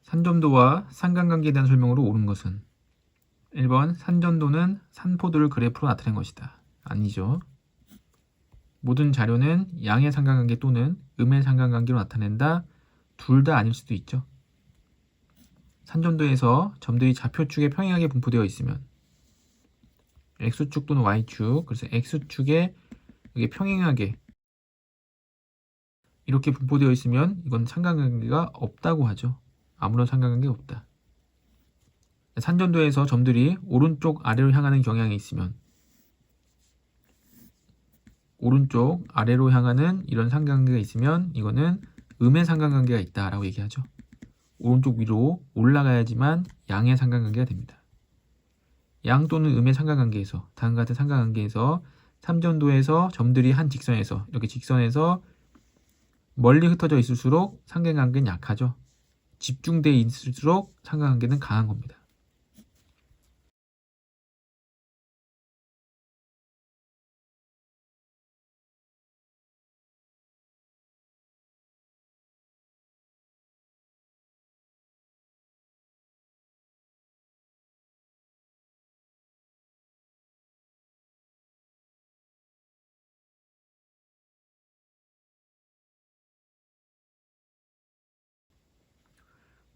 산점도와 상관관계에 대한 설명으로 옳은 것은 1번 산점도는 산포도를 그래프로 나타낸 것이다. 아니죠. 모든 자료는 양의 상관관계 또는 음의 상관관계로 나타낸다. 둘 다 아닐 수도 있죠. 산점도에서 점들이 좌표축에 평행하게 분포되어 있으면 X축 또는 Y축, 그래서 X축에 이게 평행하게 이렇게 분포되어 있으면 이건 상관관계가 없다고 하죠. 아무런 상관관계가 없다. 산점도에서 점들이 오른쪽 아래로 향하는 경향이 있으면 오른쪽 아래로 향하는 이런 상관관계가 있으면 이거는 음의 상관관계가 있다라고 얘기하죠. 오른쪽 위로 올라가야지만 양의 상관관계가 됩니다. 양 또는 음의 상관관계에서 다음과 같은 상관관계에서 삼점도에서 점들이 한 직선에서 이렇게 직선에서 멀리 흩어져 있을수록 상관관계는 약하죠. 집중되어 있을수록 상관관계는 강한 겁니다.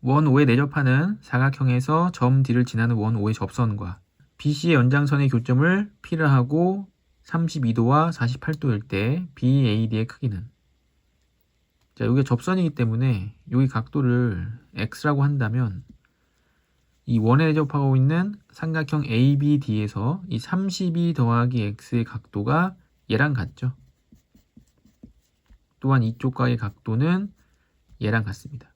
원 5에 내접하는 사각형에서 점 D를 지나는 원 5의 접선과 BC의 연장선의 교점을 P를 하고 32도와 48도일 때 BAD의 크기는, 자, 여기가 접선이기 때문에 여기 각도를 X라고 한다면 이 원에 내접하고 있는 삼각형 ABD에서 이 32 더하기 X의 각도가 얘랑 같죠. 또한 이쪽과의 각도는 얘랑 같습니다.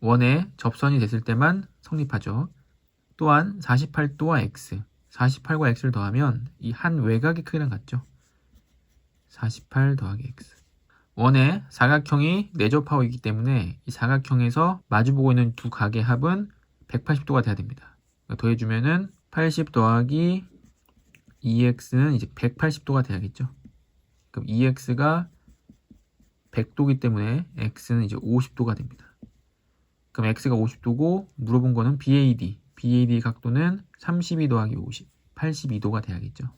원에 접선이 됐을 때만 성립하죠. 또한 48도와 X, 48과 X를 더하면 이 한 외곽의 크기랑 같죠. 48 더하기 X. 원에 사각형이 내접하고 있기 때문에 이 사각형에서 마주보고 있는 두 각의 합은 180도가 돼야 됩니다. 더해주면은 80 더하기 2x는 이제 180도가 돼야겠죠. 그럼 2x가 100도이기 때문에 x는 이제 50도가 됩니다. 그럼 x가 50도고 물어본 거는 BAD 각도는 32 더하기 50, 82도가 돼야겠죠.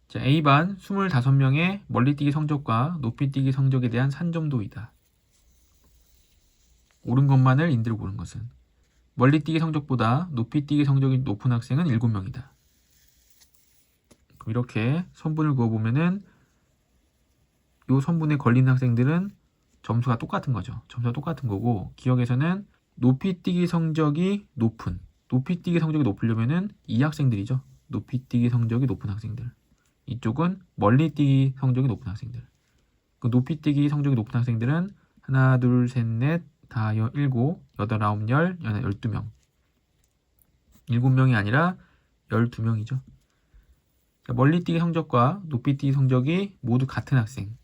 자, A반 25명의 멀리뛰기 성적과 높이뛰기 성적에 대한 산점도이다. 옳은 것만을 인대로 고른 것은 멀리뛰기 성적보다 높이뛰기 성적이 높은 학생은 7명이다. 그럼 이렇게 선분을 그어보면은 이 선분에 걸리는 학생들은 점수가 똑같은 거죠. 점수가 똑같은 거고, 기억에서는 높이뛰기 성적이 높으려면은 이 학생들이죠. 높이뛰기 성적이 높은 학생들. 이쪽은 멀리뛰기 성적이 높은 학생들. 그 높이뛰기 성적이 높은 학생들은 하나, 둘, 셋, 넷, 다, 일곱, 여덟, 아홉, 열, 12명. 7명이 아니라 12명이죠. 멀리뛰기 성적과 높이뛰기 성적이 모두 같은 학생.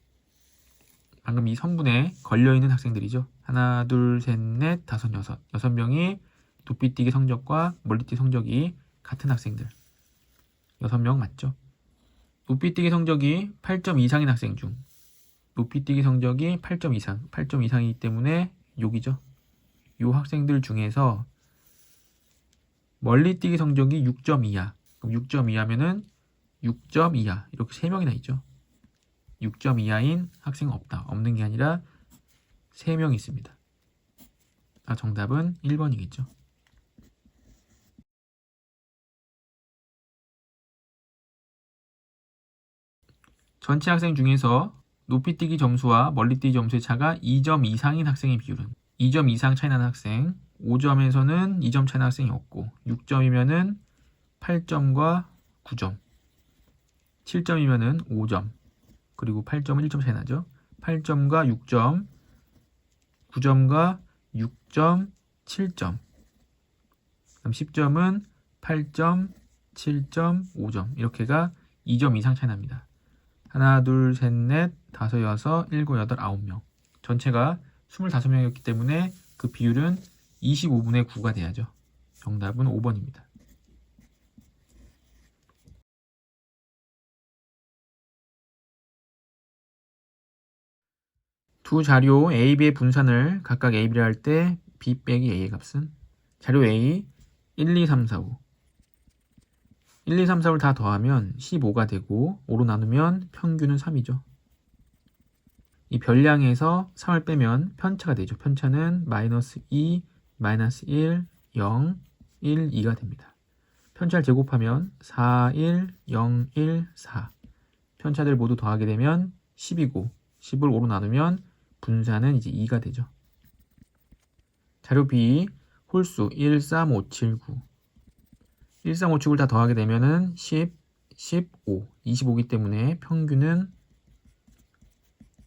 방금 이 선분에 걸려있는 학생들이죠. 하나, 둘, 셋, 넷, 다섯, 여섯. 6명이 높이뛰기 성적과 멀리뛰기 성적이 같은 학생들. 6명 맞죠? 높이뛰기 성적이 8점 이상인 학생 중 높이뛰기 성적이 8점 이상, 8점 이상이기 때문에 여기죠. 요 학생들 중에서 멀리뛰기 성적이 6점 이하. 그럼 6점 이하면은 6점 이하. 이렇게 3명이나 있죠. 6점 이하인 학생은 없다. 없는 게 아니라 3명 있습니다. 정답은 1번이겠죠. 전체 학생 중에서 높이뛰기 점수와 멀리뛰기 점수의 차가 2점 이상인 학생의 비율은 2점 이상 차이 나는 학생, 5점에서는 2점 차이 나는 학생이 없고 6점이면은 8점과 9점, 7점이면은 5점, 그리고 8점은 1점 차이 나죠. 8점과 6점, 9점과 6점, 7점. 그럼 10점은 8점, 7점, 5점. 이렇게가 2점 이상 차이 납니다. 하나, 둘, 셋, 넷, 다섯, 여섯, 일곱, 여덟, 9명. 전체가 25명이었기 때문에 그 비율은 25분의 9가 돼야죠. 정답은 5번입니다. 두 자료 A, B의 분산을 각각 A, B를 할 때 B 빼기 A의 값은 자료 A 1, 2, 3, 4, 5 1, 2, 3, 4를 다 더하면 15가 되고 5로 나누면 평균은 3이죠. 이 별량에서 3을 빼면 편차가 되죠. 편차는 마이너스 2, 마이너스 1, 0, 1, 2가 됩니다. 편차를 제곱하면 4, 1, 0, 1, 4 편차들 모두 더하게 되면 10이고 10을 5로 나누면 분산은 이제 2가 되죠. 자료 B 홀수 1, 3, 5, 7, 9 1, 3, 5, 7을 다 더하게 되면은 10, 15, 25이기 때문에 평균은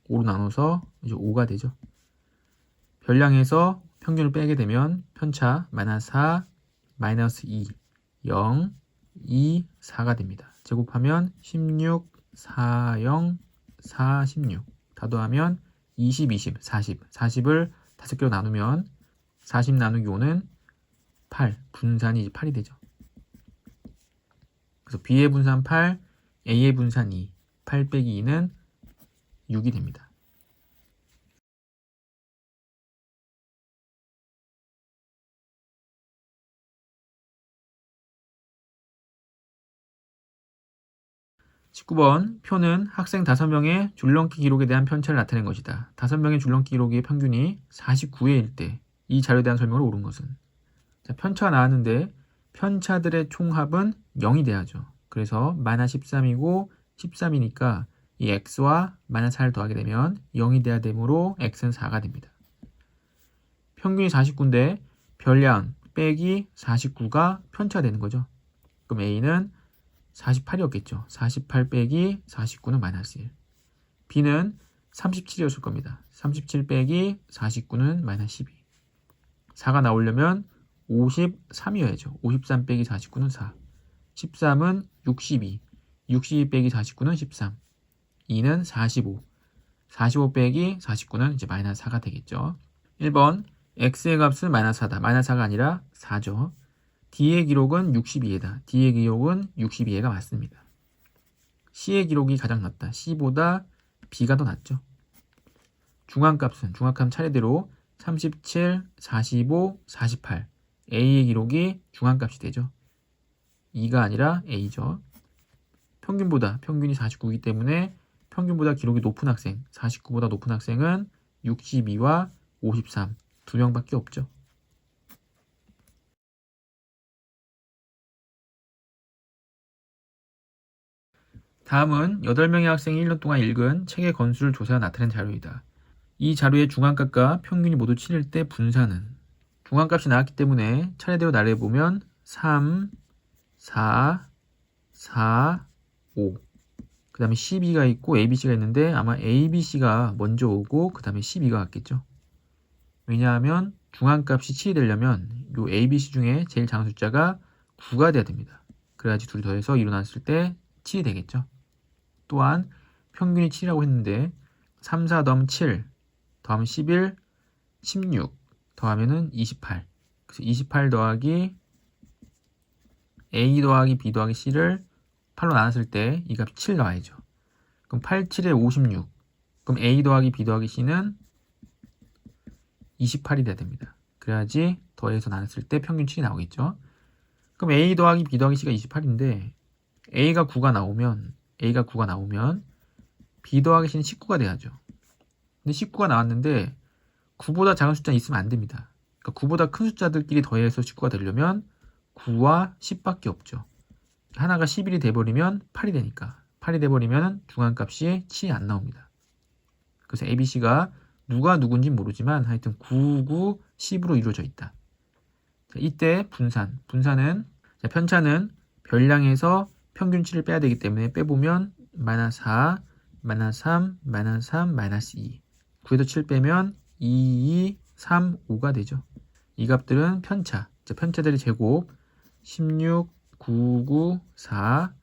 5로 나눠서 이제 5가 되죠. 별량에서 평균을 빼게 되면 편차 마이너스 4, 마이너스 2, 0, 2, 4가 됩니다. 제곱하면 16, 4, 0, 4, 16 다 더하면 20, 20, 40 40을 5개로 나누면 40 나누기 5는 8 분산이 이제 8이 되죠. 그래서 B의 분산 8, A의 분산 2 8 빼기 2는 6이 됩니다. (19번) 표는 학생 5명의 줄넘기 기록에 대한 편차를 나타낸 것이다. 5명의 줄넘기 기록의 평균이 49회일 때 이 자료에 대한 설명을 옳은 것은? 자, 편차가 나왔는데 편차들의 총합은 0이 돼야죠. 그래서 마이너스 13이고 13이니까 이 x와 마이너스 4를 더하게 되면 0이 돼야 되므로 x는 4가 됩니다. 평균이 49인데 별량 빼기 49가 편차가 되는 거죠. 그럼 a는 48이었겠죠. 48 빼기 49는 마이너스 1. B는 37이었을 겁니다. 37 빼기 49는 마이너스 12. 4가 나오려면 53이어야죠. 53 빼기 49는 4. 13은 62. 62 빼기 49는 13. 2는 45. 45 빼기 49는 이제 마이너스 4가 되겠죠. 1번 x의 값은 마이너스 4다. 마이너스 4가 아니라 4죠. D의 기록은 62회다. D의 기록은 62회가 맞습니다. C의 기록이 가장 낮다. C보다 B가 더 낮죠. 중앙값은 중앙값 차례대로 37, 45, 48 A의 기록이 중앙값이 되죠. 2가 아니라 A죠. 평균이 49이기 때문에 평균보다 기록이 높은 학생 49보다 높은 학생은 62와 53 두 명밖에 없죠. 다음은 8명의 학생이 1년 동안 읽은 책의 건수를 조사해 나타낸 자료이다. 이 자료의 중앙값과 평균이 모두 7일 때 분산은 중앙값이 나왔기 때문에 차례대로 나열해보면 3, 4, 4, 5 그 다음에 12가 있고 ABC가 있는데 아마 ABC가 먼저 오고 그 다음에 12가 왔겠죠. 왜냐하면 중앙값이 7이 되려면 이 ABC 중에 제일 작은 숫자가 9가 돼야 됩니다. 그래야지 둘이 더해서 일어났을 때 7이 되겠죠. 또한 평균이 7이라고 했는데 3, 4 더하면 7 더하면 11, 16 더하면은 28 그래서 28 더하기 A 더하기 B 더하기 C를 8로 나눴을 때 이 값이 7 나와야죠. 그럼 8, 7에 56 그럼 A 더하기 B 더하기 C는 28이 돼야 됩니다. 그래야지 더해서 나눴을 때 평균 7이 나오겠죠. 그럼 A 더하기 B 더하기 C가 28인데 A가 9가 나오면 B 더하기 C는 19가 돼야죠. 근데 19가 나왔는데 9보다 작은 숫자는 있으면 안 됩니다. 그러니까 9보다 큰 숫자들끼리 더해서 19가 되려면 9와 10밖에 없죠. 하나가 11이 돼버리면 8이 되니까 8이 돼버리면 중앙값이 7이 안 나옵니다. 그래서 ABC가 누가 누군지 모르지만 하여튼 9, 9, 10으로 이루어져 있다. 자, 이때 분산은 편차는 별량에서 평균 7을 빼야 되기 때문에 빼보면 마이너스 4, 마이너스 3, 마이너스 3, 마이너스 2 9에서 7 빼면 2, 2, 3, 5가 되죠. 이 값들은 편차들의 제곱 16, 9, 9, 4,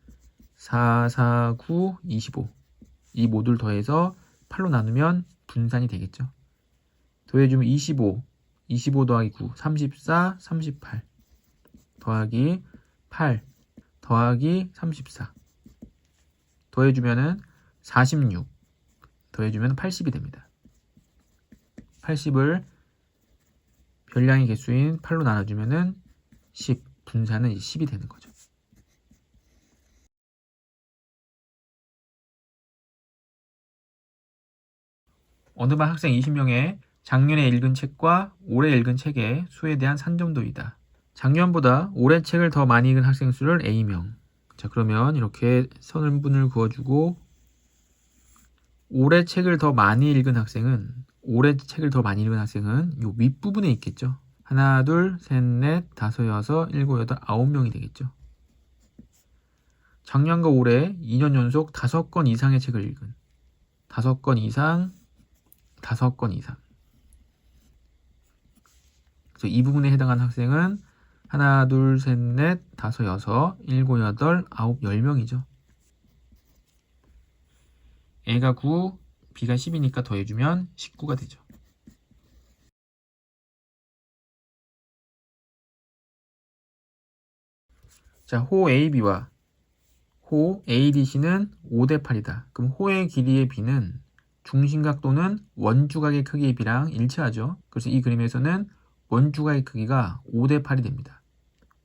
4, 4, 9, 25 이 모두를 더해서 8로 나누면 분산이 되겠죠. 더해주면 25 더하기 9, 34, 38 더하기 8 더하기 34 더해주면은 46 더해주면 80이 됩니다. 80을 별량의 개수인 8로 나눠주면은 10, 분산은 10이 되는 거죠. 어느 반 학생 20명의 작년에 읽은 책과 올해 읽은 책의 수에 대한 산점도이다. 작년보다 올해 책을 더 많이 읽은 학생 수를 A명. 자, 그러면 이렇게 선분을 그어주고 올해 책을 더 많이 읽은 학생은 이 윗부분에 있겠죠. 하나, 둘, 셋, 넷, 다섯, 여섯, 일곱, 여덟, 9명이 되겠죠. 작년과 올해 2년 연속 5권 이상의 책을 읽은 5권 이상. 그래서 이 부분에 해당하는 학생은 하나, 둘, 셋, 넷, 다섯, 여섯, 일곱, 여덟, 아홉, 10명이죠. A가 9, B가 10이니까 더해주면 19가 되죠. 자, 호 AB와 호 ADC는 5대 8이다. 그럼 호의 길이의 B는 중심각 또는 원주각의 크기의 B랑 일치하죠. 그래서 이 그림에서는 원주각의 크기가 5대 8이 됩니다.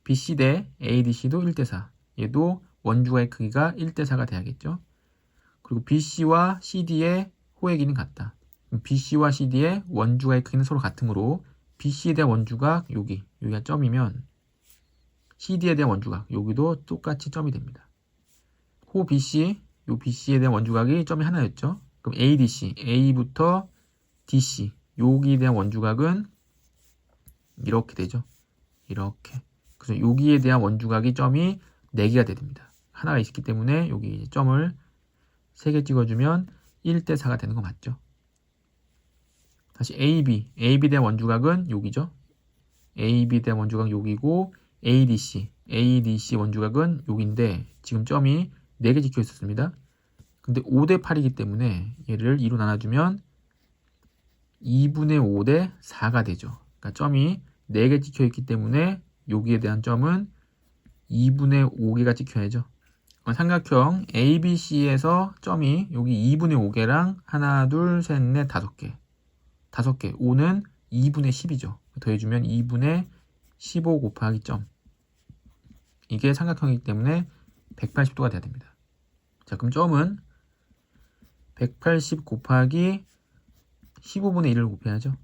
BC 대 ADC도 1대 4. 얘도 원주각의 크기가 1대 4가 돼야겠죠. 그리고 BC와 CD의 호의 길이는 같다. BC와 CD의 원주각의 크기는 서로 같으므로 BC에 대한 원주각 여기가 점이면 CD에 대한 원주각 여기도 똑같이 점이 됩니다. 호 BC, 요 BC에 대한 원주각이 점이 하나였죠. 그럼 ADC, A부터 DC 여기에 대한 원주각은 이렇게 되죠. 이렇게. 그래서 여기에 대한 원주각이 점이 4개가 됩니다. 하나가 있기 때문에 여기 점을 3개 찍어주면 1대 4가 되는 거 맞죠? 다시 AB에 대한 원주각은 여기죠. AB에 대한 원주각은 여기고 ADC 원주각은 여기인데 지금 점이 4개 찍혀 있었습니다. 근데 5대 8이기 때문에 얘를 2로 나눠주면 2분의 5대 4가 되죠. 그러니까 점이 4개 찍혀 있기 때문에 여기에 대한 점은 2분의 5개가 찍혀야죠. 삼각형 ABC에서 점이 여기 2분의 5개랑 하나, 둘, 셋, 넷, 5개. 5개. 5는 2분의 10이죠. 더해주면 2분의 15 곱하기 점. 이게 삼각형이기 때문에 180도가 돼야 됩니다. 자, 그럼 점은 180 곱하기 15분의 1을 곱해야죠.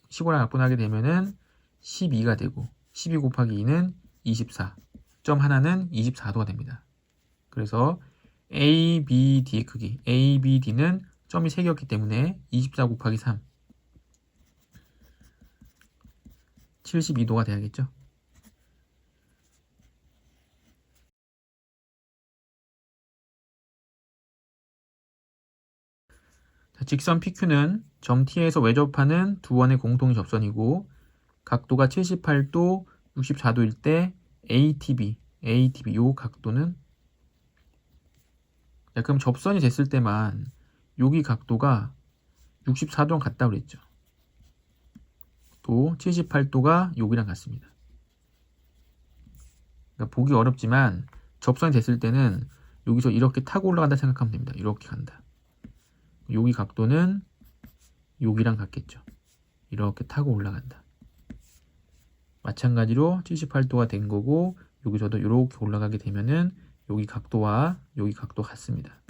15랑 약분하게 되면은 12가 되고 12 곱하기 2는 24. 점 하나는 24도가 됩니다. 그래서 ABD의 크기, ABD는 점이 3개였기 때문에 24 곱하기 3, 72도가 돼야겠죠. 자, 직선 PQ는 점 T에서 외접하는 두 원의 공통 접선이고 각도가 78도, 64도일 때 ATB 요 각도는 자, 그럼 접선이 됐을 때만 여기 각도가 64도랑 같다고 그랬죠. 또 78도가 여기랑 같습니다. 그러니까 보기 어렵지만 접선이 됐을 때는 여기서 이렇게 타고 올라간다 생각하면 됩니다. 이렇게 간다. 여기 각도는 여기랑 같겠죠. 이렇게 타고 올라간다. 마찬가지로 78도가 된 거고 여기서도 이렇게 올라가게 되면은 여기 각도와 여기 각도 같습니다.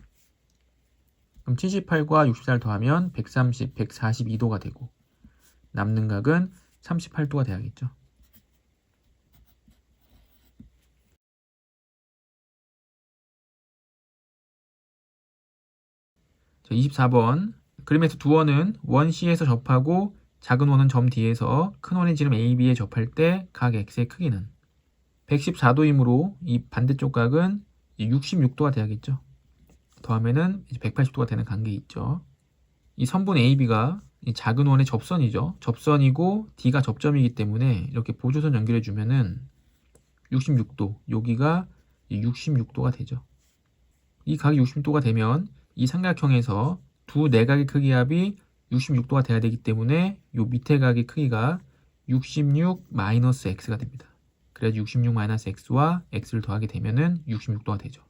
그럼 78과 64를 더하면 130, 142도가 되고 남는 각은 38도가 돼야겠죠. 자, 24번 그림에서 두 원은 원 C에서 접하고 작은 원은 점 D에서 큰 원의 지름 AB에 접할 때 각 X의 크기는 114도이므로 이 반대쪽 각은 66도가 돼야겠죠. 더하면은 180도가 되는 관계 있죠. 이 선분 AB가 이 작은 원의 접선이죠. 접선이고 D가 접점이기 때문에 이렇게 보조선 연결해 주면은 66도, 여기가 66도가 되죠. 이 각이 66도가 되면 이 삼각형에서 두 내각의 크기 합이 66도가 돼야 되기 때문에 요 밑에 각의 크기가 66 마이너스 x가 됩니다. 그래야지 66 마이너스 x와 x를 더하게 되면은 66도가 되죠.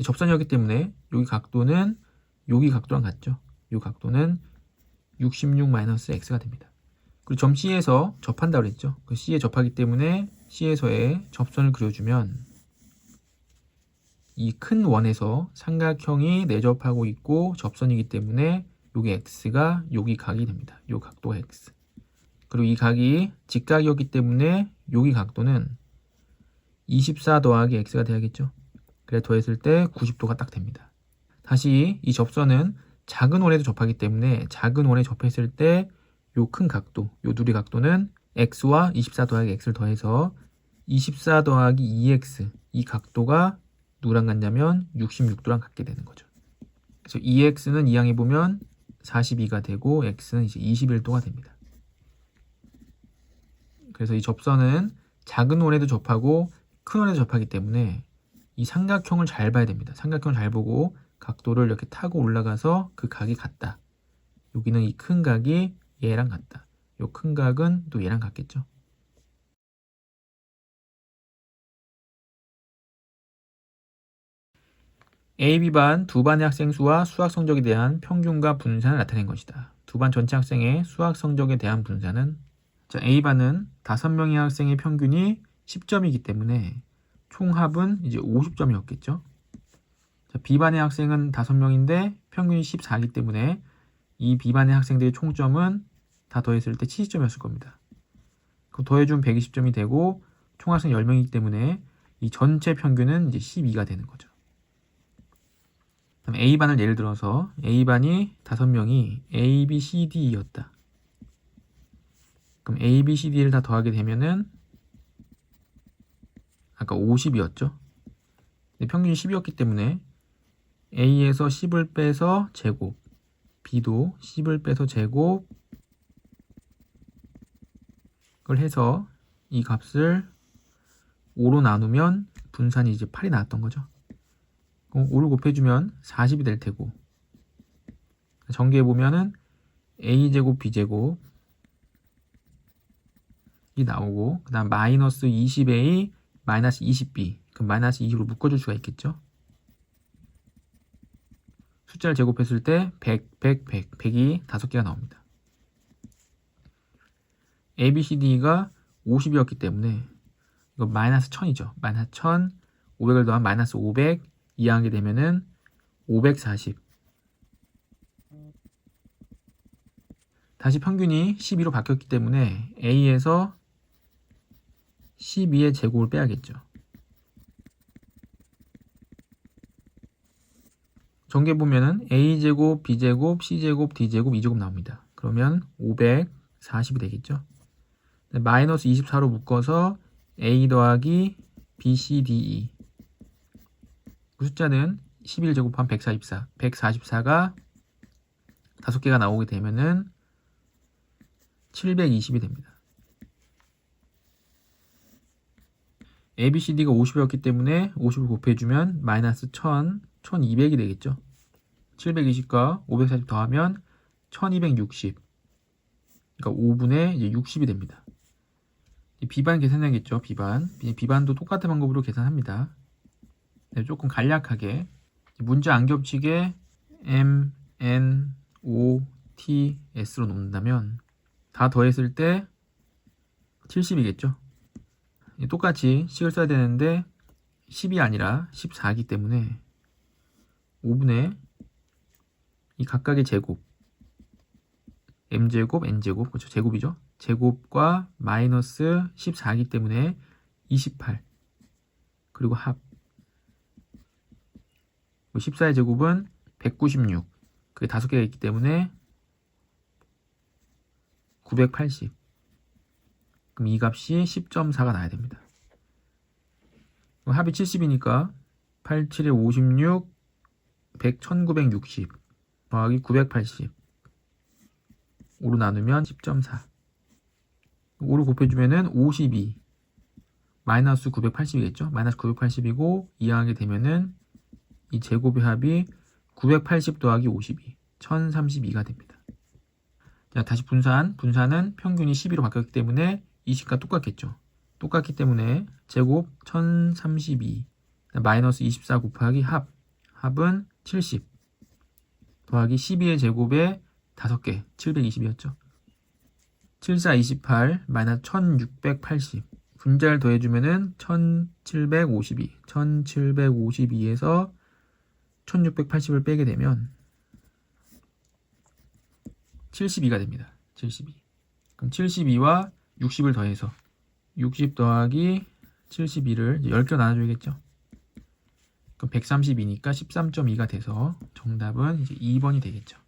접선이었기 때문에 여기 각도는 여기 각도랑 같죠. 이 각도는 66 마이너스 x가 됩니다. 그리고 점 C에서 접한다고 그랬죠. 그 C에 접하기 때문에 C에서의 접선을 그려주면 이 큰 원에서 삼각형이 내접하고 있고 접선이기 때문에 여기 x가 여기 각이 됩니다. 이 각도가 x. 그리고 이 각이 직각이었기 때문에 여기 각도는 24 더하기 x가 돼야겠죠. 그래 더했을 때 90도가 딱 됩니다. 다시 이 접선은 작은 원에도 접하기 때문에 작은 원에 접했을 때 요 큰 각도, 요 둘의 각도는 x와 24 더하기 x를 더해서 24 더하기 2x 이 각도가 누구랑 같냐면 66도랑 같게 되는 거죠. 그래서 2x는 이항에 보면 42가 되고 x는 이제 21도가 됩니다. 그래서 이 접선은 작은 원에도 접하고 큰 원에도 접하기 때문에 이 삼각형을 잘 봐야 됩니다. 삼각형을 잘 보고 각도를 이렇게 타고 올라가서 그 각이 같다. 여기는 이 큰 각이 얘랑 같다. 이 큰 각은 또 얘랑 같겠죠. A, B반 두 반의 학생 수와 수학 성적에 대한 평균과 분산을 나타낸 것이다. 두 반 전체 학생의 수학 성적에 대한 분산은 자, A반은 5명의 학생의 평균이 10점이기 때문에 총합은 이제 50점이었겠죠. 자, B반의 학생은 5명인데 평균이 14이기 때문에 이 B반의 학생들의 총점은 다 더했을 때 70점이었을 겁니다. 그럼 더해주면 120점이 되고 총학생 10명이기 때문에 이 전체 평균은 이제 12가 되는 거죠. 그럼 A반을 예를 들어서 A반이 5명이 A, B, C, D였다. 그럼 A, B, C, D를 다 더하게 되면은 아까 50이었죠. 근데 평균이 10이었기 때문에 A에서 10을 빼서 제곱, B도 10을 빼서 제곱 그걸 해서 이 값을 5로 나누면 분산이 이제 8이 나왔던 거죠. 5를 곱해주면 40이 될 테고 전개해 보면은 A제곱 B제곱 이 나오고 그 다음 마이너스 20A 마이너스 20B 그럼 마이너스 20으로 묶어줄 수가 있겠죠. 숫자를 제곱했을 때 100, 100, 100, 100이 5개가 나옵니다. A, B, C, D가 50이었기 때문에 이거 마이너스 1000이죠. 마이너스 1000, 500을 더한 마이너스 500 이항하게 되면은 540 다시 평균이 12로 바뀌었기 때문에 A에서 12의 제곱을 빼야겠죠. 전개 보면은 A제곱, B제곱, C제곱, D제곱, E제곱 나옵니다. 그러면 540이 되겠죠. 마이너스 24로 묶어서 A 더하기 B, C, D, E 그 숫자는 11 제곱하면 144 144가 5개가 나오게 되면은 720이 됩니다. A, B, C, D가 50이었기 때문에 50을 곱해주면 마이너스 1000, 1200이 되겠죠. 720과 540 더하면 1260 그러니까 5분의 이제 60이 됩니다. B반 계산해야겠죠. B반도 똑같은 방법으로 계산합니다. 네, 조금 간략하게 문자 안 겹치게 M, N, O, T, S로 놓는다면 다 더했을 때 70이겠죠. 똑같이 식을 써야 되는데 10이 아니라 14이기 때문에 5분의 이 각각의 제곱 M제곱, N제곱, 그렇죠. 제곱이죠. 제곱과 마이너스 14이기 때문에 28 그리고 합 14의 제곱은 196 그게 5개가 있기 때문에 980 그럼 이 값이 10.4가 나야 됩니다. 합이 70이니까 87에 56 1960 더하기 980 5로 나누면 10.4 5로 곱해주면은 52 마이너스 980이겠죠. 마이너스 980이고 이항하게 되면은 이 제곱의 합이 980 더하기 52 1032가 됩니다. 자, 다시 분산은 평균이 12로 바뀌었기 때문에 20과 똑같겠죠. 똑같기 때문에 제곱 1032 마이너스 24 곱하기 합은 70 더하기 12의 제곱에 5개 720이었죠. 74 28 마이너스 1680 분자를 더해주면은 1752에서 1680을 빼게 되면 72가 됩니다. 72. 그럼 72와 60을 더해서 60 더하기 72를 10개로 나눠줘야겠죠. 그럼 132니까 13.2가 돼서 정답은 이제 2번이 되겠죠.